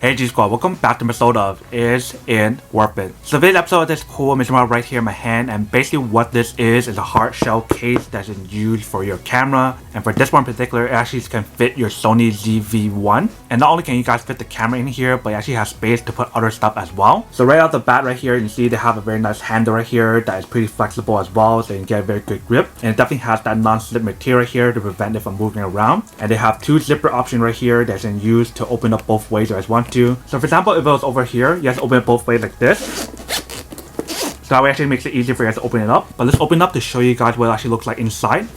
Hey G Squad, welcome back to an episode of Is It Worth It? So today's episode of this cool Mr. right here in my hand, and basically what this is a hard shell case that's used for your camera, and for this one in particular it actually can fit your Sony ZV1. And not only can you guys fit the camera in here, but it actually has space to put other stuff as well. So right off the bat right here, you can see they have a very nice handle right here that is pretty flexible as well, so you can get a very good grip. And it definitely has that non-slip material here to prevent it from moving around. And they have two zipper options right here that's in use to open up both ways if you guys want to. So for example, if it was over here, you guys open it both ways like this. So that way actually makes it easier for you guys to open it up. But let's open it up to show you guys what it actually looks like inside.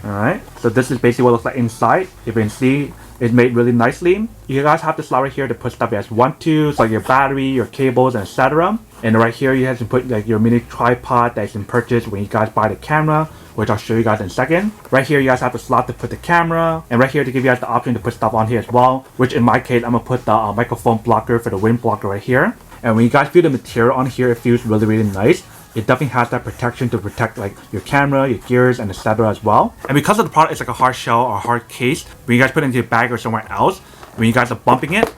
Alright, so this is basically what it looks like inside. If you can see, it's made really nicely. You guys have the slot right here to put stuff you guys want to, so like your battery, your cables, and etc. And right here you guys can put like your mini tripod that you can purchase when you guys buy the camera, which I'll show you guys in a second. Right here you guys have the slot to put the camera, and right here to give you guys the option to put stuff on here as well, which in my case I'm gonna put the microphone blocker for the wind blocker right here. And when you guys feel the material on here, it feels really nice. It definitely has that protection to protect like your camera, your gears, and etc. as well. And because of the product, it's like a hard shell or hard case, when you guys put it into your bag or somewhere else, when you guys are bumping it,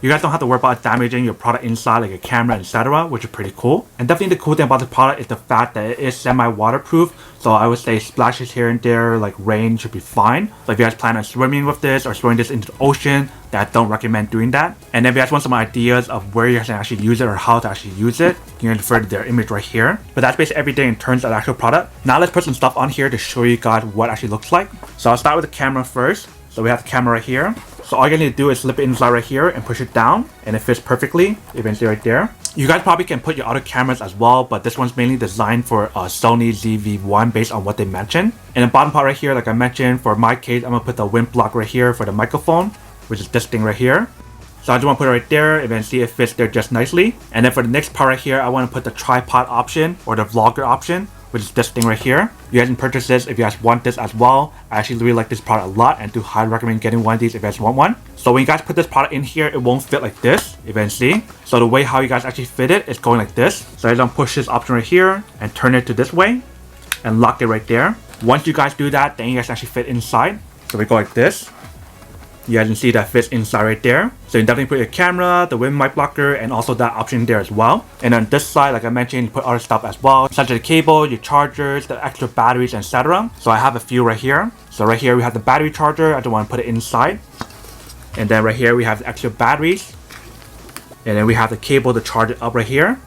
you guys don't have to worry about damaging your product inside, like your camera, etc., which is pretty cool. And definitely the cool thing about the product is the fact that it is semi-waterproof. So I would say splashes here and there, like rain, should be fine. So if you guys plan on swimming with this or throwing this into the ocean, I don't recommend doing that. And if you guys want some ideas of where you guys can actually use it or how to actually use it, you can refer to their image right here. But that's basically everything in terms of the actual product. Now let's put some stuff on here to show you guys what it actually looks like. So I'll start with the camera first. So we have the camera right here. So all you need to do is slip it inside right here and push it down, and it fits perfectly. You can see right there. You guys probably can put your other cameras as well, but this one's mainly designed for Sony ZV1 based on what they mentioned. And the bottom part right here, like I mentioned, for my case, I'm gonna put the wind block right here for the microphone, which is this thing right here. So I just want to put it right there, and then see it fits there just nicely. And then for the next part right here, I want to put the tripod option or the vlogger option, which is this thing right here. You guys can purchase this if you guys want this as well. I actually really like this product a lot and do highly recommend getting one of these if you guys want one. So when you guys put this product in here, it won't fit like this, if you can see. So the way how you guys actually fit it is going like this. So I just push this option right here and turn it to this way and lock it right there. Once you guys do that, then you guys actually fit inside. So we go like this. You guys can see that fits inside right there. So you can definitely put your camera, the wind mic blocker, and also that option there as well. And on this side, like I mentioned, you put other stuff as well, such as the cable, your chargers, the extra batteries, etc. So I have a few right here. So right here we have the battery charger. I don't want to put it inside. And then right here we have the extra batteries. And then we have the cable to charge it up right here.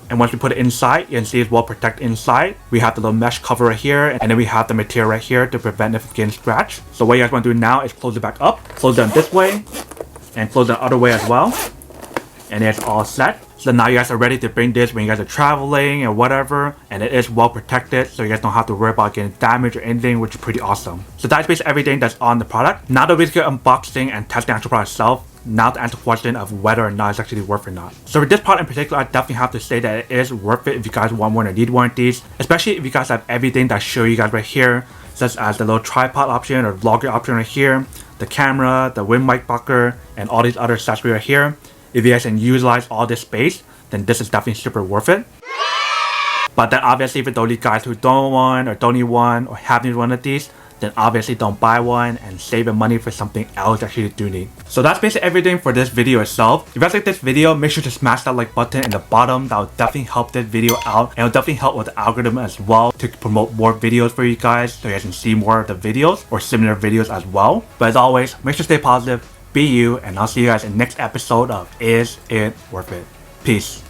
And once we put it inside, you can see it's well protected inside. We have the little mesh cover right here, and then we have the material right here to prevent it from getting scratched. So what you guys want to do now is close it back up, close it this way, and close it the other way as well. And it's all set. So now you guys are ready to bring this when you guys are traveling or whatever, and it is well protected, so you guys don't have to worry about getting damaged or anything, which is pretty awesome. So that's basically everything that's on the product. Now that we get unboxing and testing the actual product itself, now to answer the question of whether or not it's actually worth it or not. So for this product in particular, I definitely have to say that it is worth it if you guys want one or need one of these, especially if you guys have everything that I show you guys right here, such as the little tripod option or vlogger option right here, the camera, the wind mic blocker, and all these other accessories right here. If you guys can utilize all this space, then this is definitely super worth it. But then obviously for those guys who don't want or don't need one or have need one of these, then obviously don't buy one and save your money for something else that you do need. So that's basically everything for this video itself. If you guys like this video, make sure to smash that like button in the bottom. That will definitely help this video out, and it will definitely help with the algorithm as well to promote more videos for you guys, so you guys can see more of the videos or similar videos as well. But as always, make sure to stay positive, be you, and I'll see you guys in the next episode of Is It Worth It? Peace.